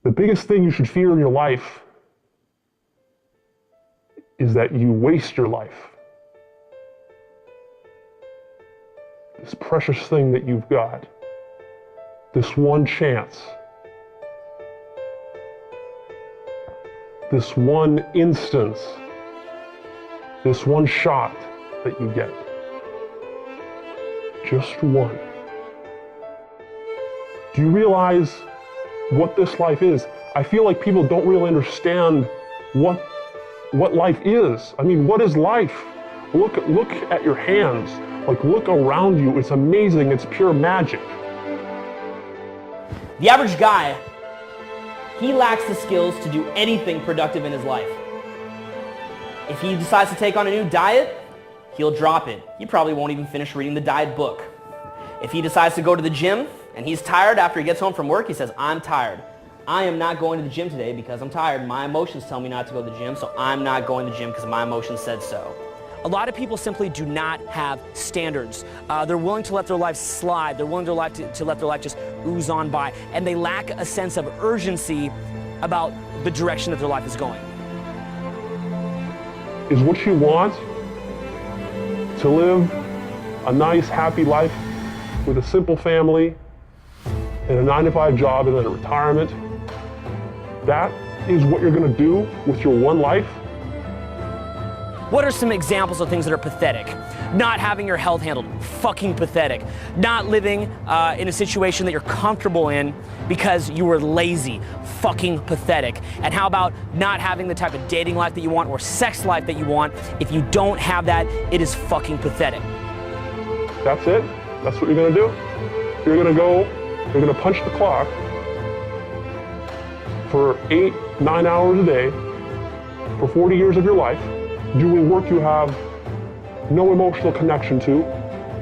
The biggest thing you should fear in your life is that you waste your life. This precious thing that you've got, this one chance, this one instance, this one shot that you get. Just one. Do you realize what this life is? I feel like people don't really understand what life is. I mean, what is life? Look at your hands. Like, look around you. It's amazing. It's pure magic. The average guy, he lacks the skills to do anything productive in his life. If he decides to take on a new diet, he'll drop it. He probably won't even finish reading the diet book. If he decides to go to the gym and he's tired after he gets home from work, he says, I'm tired. I am not going to the gym today because I'm tired. My emotions tell me not to go to the gym, so I'm not going to the gym because my emotions said so. A lot of people simply do not have standards. They're willing to let their life slide. They're willing to let their life just ooze on by. And they lack a sense of urgency about the direction that their life is going. Is what you want to live a nice, happy life with a simple family and a 9-to-5 job and then a retirement? That is what you're going to do with your one life? What are some examples of things that are pathetic? Not having your health handled, fucking pathetic. Not living in a situation that you're comfortable in because you were lazy, fucking pathetic. And how about not having the type of dating life that you want or sex life that you want? If you don't have that, it is fucking pathetic. That's it? That's what you're gonna do? You're gonna punch the clock for 8-9 hours a day for 40 years of your life, doing work you have no emotional connection to,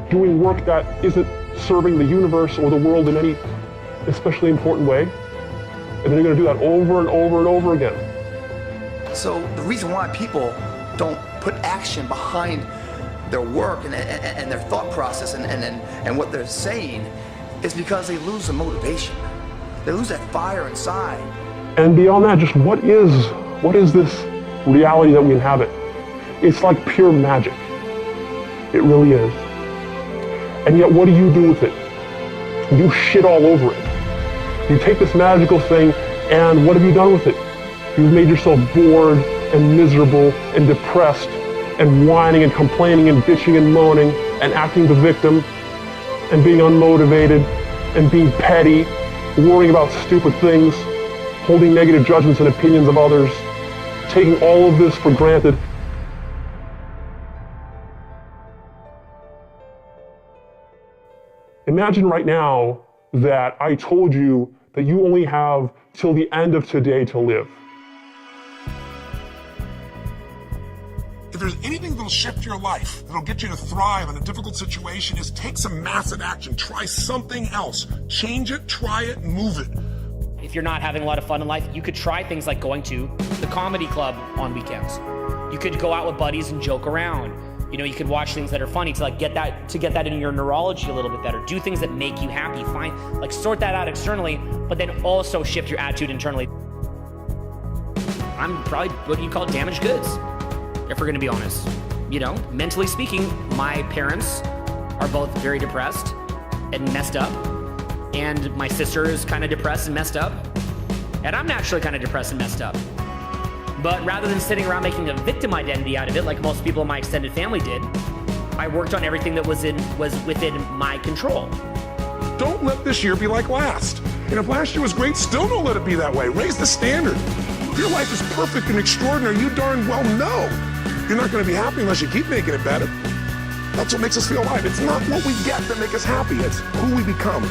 doing work that isn't serving the universe or the world in any especially important way, and then you're going to do that over and over and over again. So the reason why people don't put action behind their work and their thought process and what they're saying is because they lose the motivation. They lose that fire inside. And beyond that, just what is this reality that we inhabit? It's like pure magic. It really is. And yet, what do you do with it? You shit all over it. You take this magical thing, and what have you done with it? You've made yourself bored and miserable and depressed and whining and complaining and bitching and moaning and acting the victim and being unmotivated and being petty, worrying about stupid things, holding negative judgments and opinions of others, taking all of this for granted. Imagine right now that I told you that you only have till the end of today to live. If there's anything that'll shift your life, that'll get you to thrive in a difficult situation, is take some massive action. Try something else. Change it, try it, move it. If you're not having a lot of fun in life, you could try things like going to the comedy club on weekends. You could go out with buddies and joke around. You know, you could watch things that are funny to get that into your neurology a little bit better. Do things that make you happy. Sort that out externally, but then also shift your attitude internally. I'm probably what you call damaged goods, if we're gonna be honest. You know, mentally speaking, my parents are both very depressed and messed up. And my sister is kind of depressed and messed up. And I'm naturally kind of depressed and messed up. But rather than sitting around making a victim identity out of it, like most people in my extended family did, I worked on everything that was within my control. Don't let this year be like last. And if last year was great, still don't let it be that way. Raise the standard. If your life is perfect and extraordinary, you darn well know you're not going to be happy unless you keep making it better. That's what makes us feel alive. It's not what we get that makes us happy. It's who we become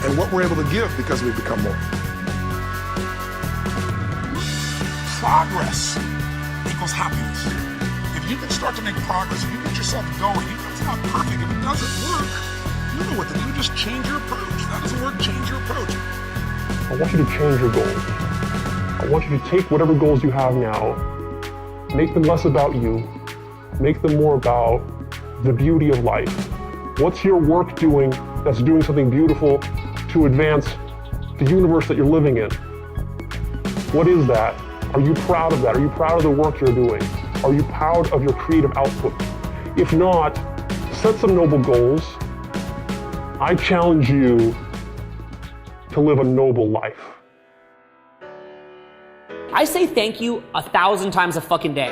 and what we're able to give because we become more. Progress equals happiness. If you can start to make progress, if you get yourself going, even if it's not perfect, if it doesn't work, you know what to do. Just change your approach. If that doesn't work, change your approach. I want you to change your goals. I want you to take whatever goals you have now, make them less about you, make them more about the beauty of life. What's your work doing that's doing something beautiful to advance the universe that you're living in? What is that? Are you proud of that? Are you proud of the work you're doing? Are you proud of your creative output? If not, set some noble goals. I challenge you to live a noble life. I say thank you 1,000 times a fucking day.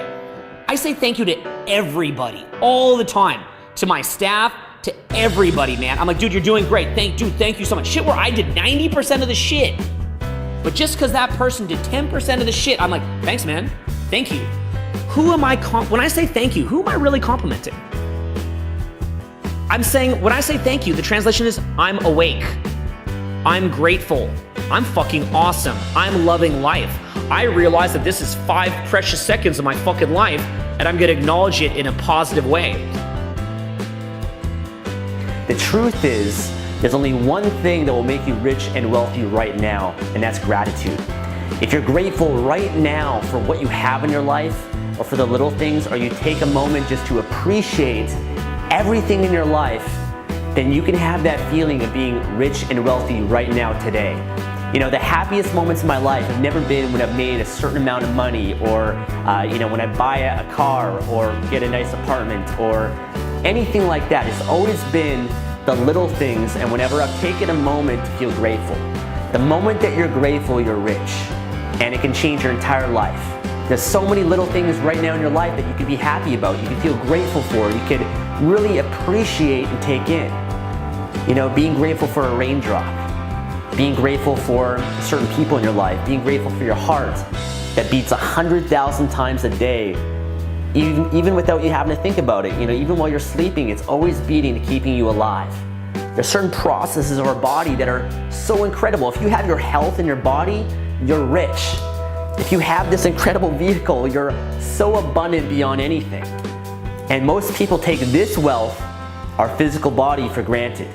I say thank you to everybody, all the time. To my staff, to everybody, man. I'm like, dude, you're doing great. Thank you so much. Shit where I did 90% of the shit. But just because that person did 10% of the shit, I'm like, thanks, man. Thank you. Who am I, when I say thank you, who am I really complimenting? I'm saying, when I say thank you, the translation is, I'm awake. I'm grateful. I'm fucking awesome. I'm loving life. I realize that this is 5 precious seconds of my fucking life, and I'm gonna acknowledge it in a positive way. The truth is, there's only one thing that will make you rich and wealthy right now, and that's gratitude. If you're grateful right now for what you have in your life, or for the little things, or you take a moment just to appreciate everything in your life, then you can have that feeling of being rich and wealthy right now today. You know, the happiest moments in my life have never been when I've made a certain amount of money, or when I buy a car or get a nice apartment or anything like that. It's always been the little things, and whenever I've taken a moment to feel grateful. The moment that you're grateful, you're rich, and it can change your entire life. There's so many little things right now in your life that you can be happy about, you can feel grateful for, you can really appreciate and take in. You know, being grateful for a raindrop, being grateful for certain people in your life, being grateful for your heart that beats 100,000 times a day, even without you having to think about it. You know, even while you're sleeping, it's always beating and keeping you alive. There's certain processes of our body that are so incredible. If you have your health in your body, you're rich. If you have this incredible vehicle, you're so abundant beyond anything. And most people take this wealth, our physical body, for granted.